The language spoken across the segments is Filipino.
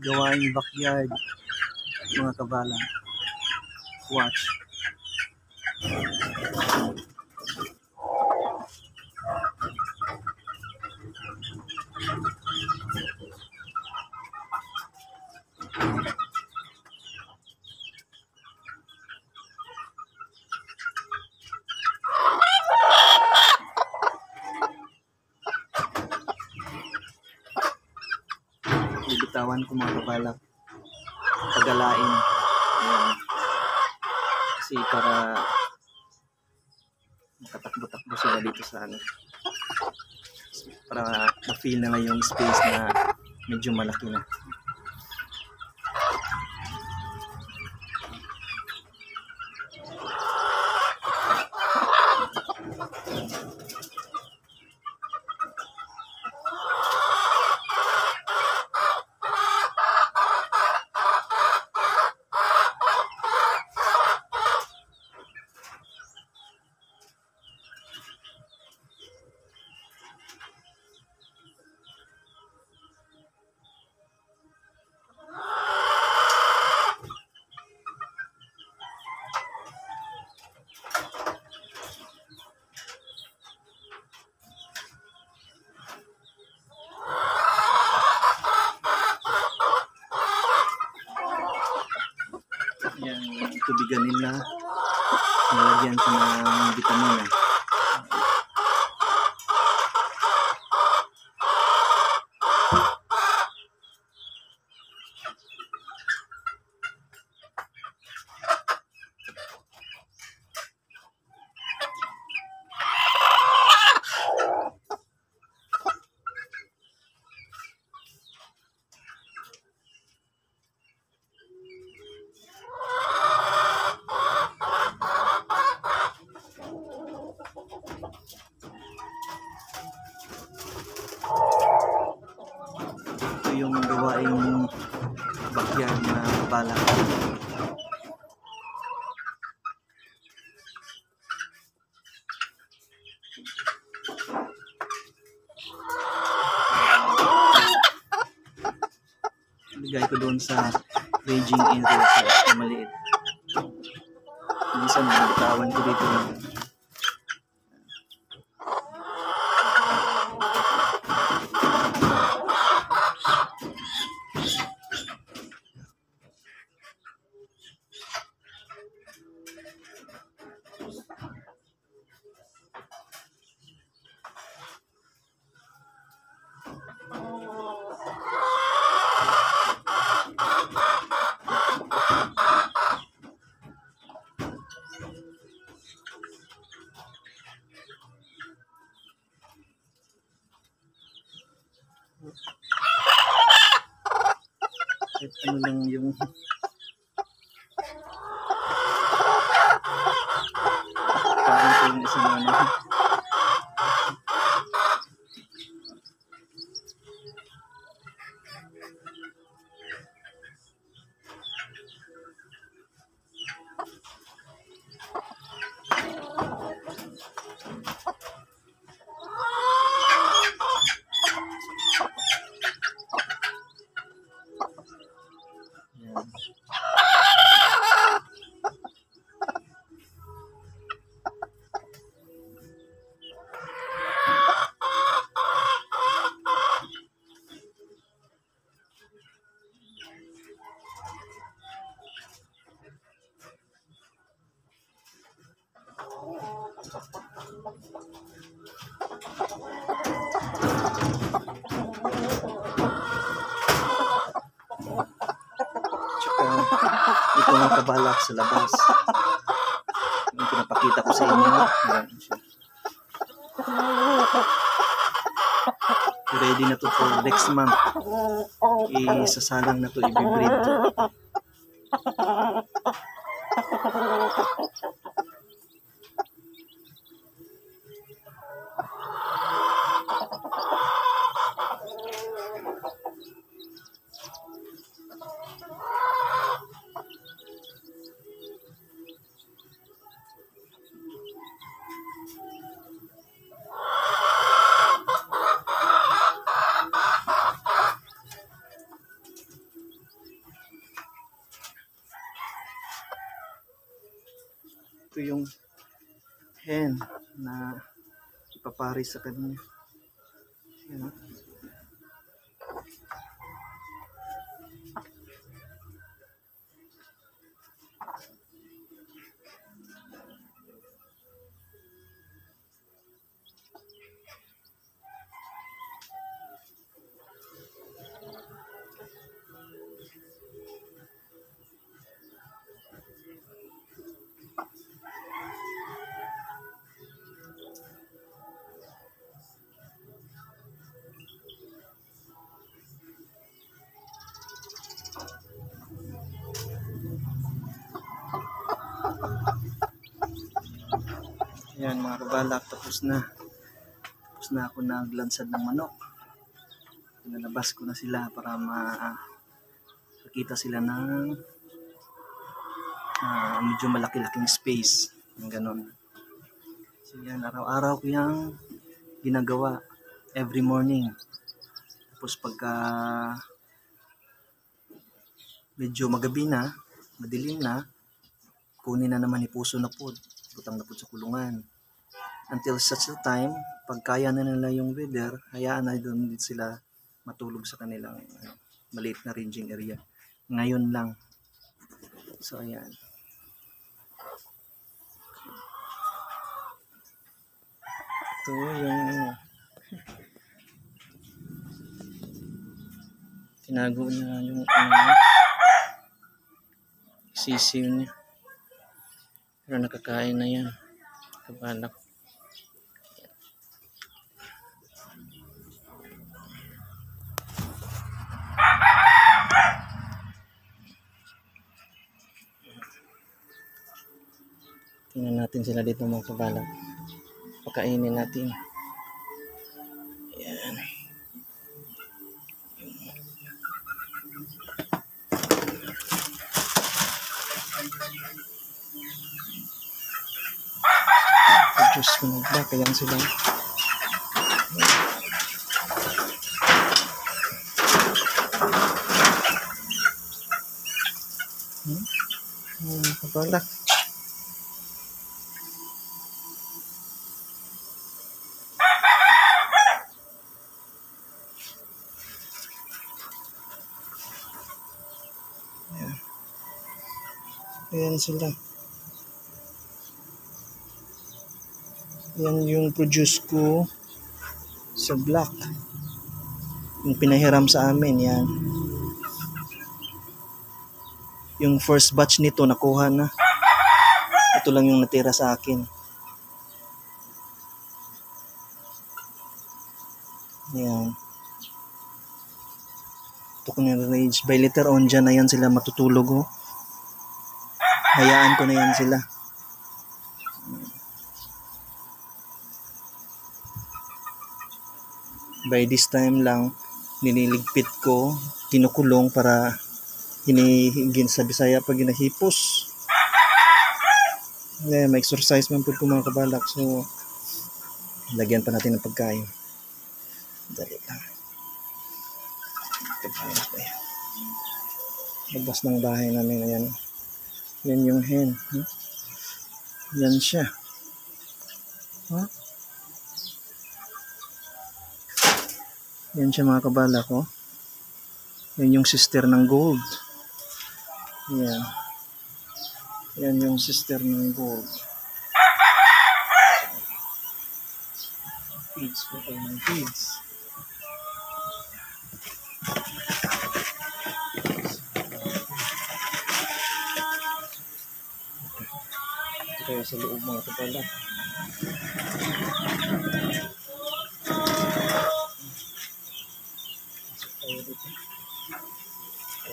gawaing backyard, mga kabala. Watch. Bibitawan ko mga kabala, pagalain. Ayan. Kasi para makatakbo-takbo sila dito sa ano, para ma-feel nila yung space na medyo malaki na. Yan, tubigan nila, nalagyan ko ng vitamina. Yung gawaing backyard na kabala. Bigay ko doon sa raging area sa maliit. Minsan nabitawan ko dito lang. Kahit ano lang yung parang ko yung isang ano. Ito nga kabalak sa labas. Yung pinapakita ko sa inyo. Ayan siya. Ready na to for next month. Isasalang na to, i-breed to. ito yung hen na ipapari sa kanya. Yan. Yan mga kabalak, tapos na ako naglansad ng manok. Pinalabas ko na sila para makita sila ng medyo malaki-laking space, yung ganon. So yan, araw-araw ko yung ginagawa every morning. Tapos pagka medyo magabi na, madilim na, kunin na naman ipuso na po, butang na po sa kulungan. Until such a time, pag kaya na nila yung weather, hayaan na doon din sila matulog sa kanilang maliit na ranging area. Ngayon lang. So ayan. Ito yung tinago niya yung sisiw niya. Pero nakakain na yan. Kabalak. Tingnan natin sila dito mga kabalak. Pakainin natin. Ayan. Diyos ko na, kaya sila. Kabalak. Ayan sila. Yan yung produce ko sa black. Yung pinahiram sa amin, yan. Yung first batch nito nakuha na. Ito lang yung natira sa akin. Yan. Ito ko na-rage. By later on, dyan na yan sila matutulog. Oh. Hayaan ko na yan sila. By this time lang, nililigpit ko, kinukulong para hinihigin sa Bisaya pag ginahipos. Yeah, may exercise man po ko mga kabalak. So, lagyan pa natin ng pagkain. Dali lang. Pagkain pa yan. Labas ng bahay namin. Ayan. Yan yung hen. Huh? Yan siya. Huh? Yan siya mga kabalak. Oh. Yan yung sister ng gold. Yan. Yan yung sister ng gold. Feeds ko kayo ng feeds. Ito kaya sa loob mga kabalak.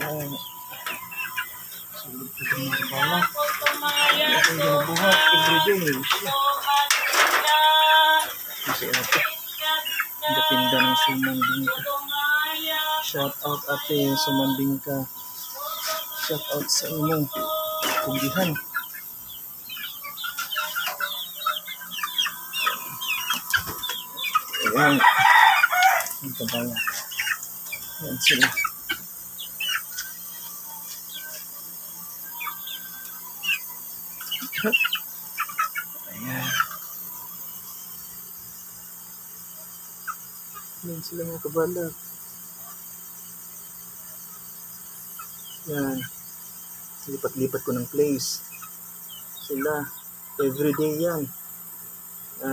Ayan. Sulod ko sa mga kabalak. Ito yung nabuhat everyday. Kasi ito. Dependa ng sumanding ka. Shout out ate, sumanding ka. Shout out sa imong pugihan. Ayan. Ang kabalak. Ayan sila. Ayan sila mga kabalak. Yan. Lipat-lipat ko ng place. Sila. Everyday yan.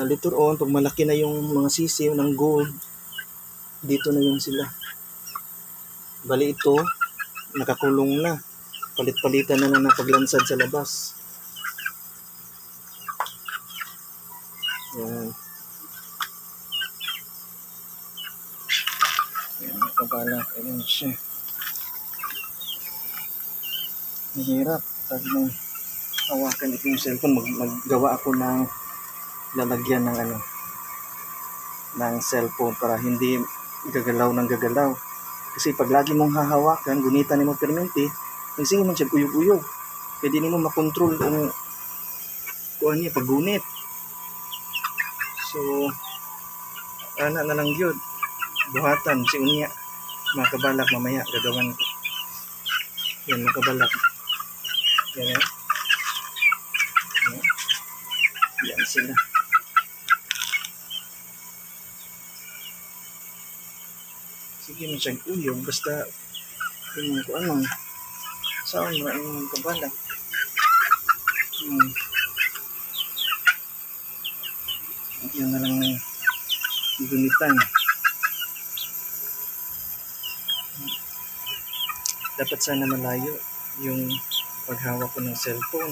Later on, pag malaki na yung mga sisiw ng gold, dito na yung sila. Bali ito, nakakulong na. Palit-palitan na lang na paglansad sa labas. Yan. Yan, kabalak. Ayan siya. Mahirap. Sabi nung hawakan ito yung cellphone, maggawa ako ng lalagyan ng ng cellphone para hindi gagalaw ng gagalaw. Kasi pag lagi mong hahawakan, gunitan mo permente, nagsige man siya uyog-uyog. Pwede nimo makontrol kung ano niya paggunit. So, ana na lang yun. Buhatan, si unya. Mga kabalak mamaya, gagawan ko. Yan, mga kabalak. Yan, yan. Yan sila. Sige mo siyang uyog, basta yung kung ano, saan mo yung kabalak. Yan na lang gunitan. Dapat sana malayo yung paghawak ko ng cellphone.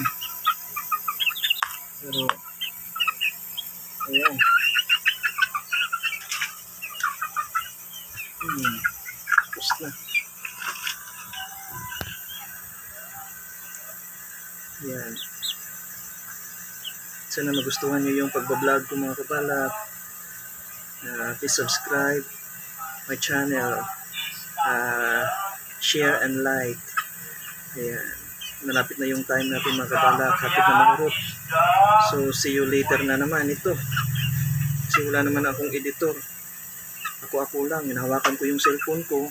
Pero, ayan. Tapos na. Yan. Sana magustuhan nyo yung pagbablog ko mga kabalak. Please subscribe my channel. Share and like. Ayan. Malapit na yung time natin mga kabalak. Hapit na mahurot. So see you later na naman ito. Kasi wala naman akong editor. Ako lang. Hinahawakan ko yung cellphone ko.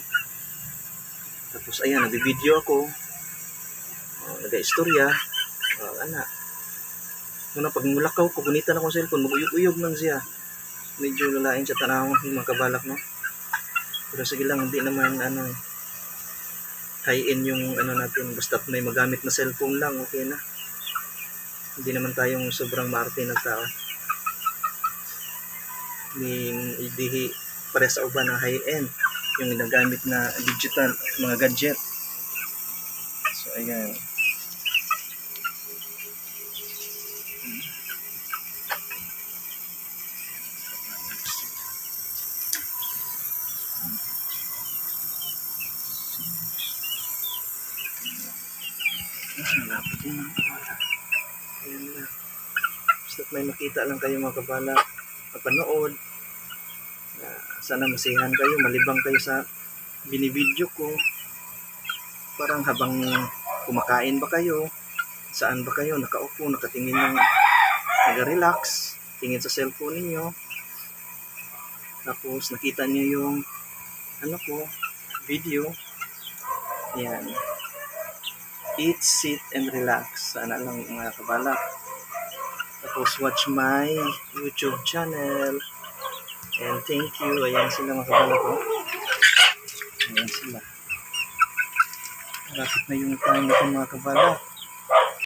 Tapos ayan, nag-video ako. Nag-istorya. Anak. Muna pag mulakaw ko, gunitan akong cellphone. Mag-uyog-uyog lang siya. Medyo lalain sa tanaw yung mga kabalak, no? Pero sige lang, hindi naman high-end yung natin, basta may magamit na cellphone lang, okay na. Hindi naman tayong sobrang maarte na tao. Hindi pare sa uban na high-end yung ginagamit na digital, mga gadget. So ayan. Lapit yun mga kabalak. Ayan na. Basta may makita lang kayo mga kabalak, mapanood. Sana masihan kayo, malibang kayo sa binibidyo ko. Parang habang kumakain ba kayo, saan ba kayo, nakaupo, nakatingin ng nag-relax, tingin sa cellphone niyo. Tapos nakita niyo yung video. Yan. Eat, sit, and relax. Sana lang mga kabalak. Tapos watch my YouTube channel. And thank you. Ayan sila mga kabalak ko. Ayan sila. Malapit na yung time natin mga kabalak.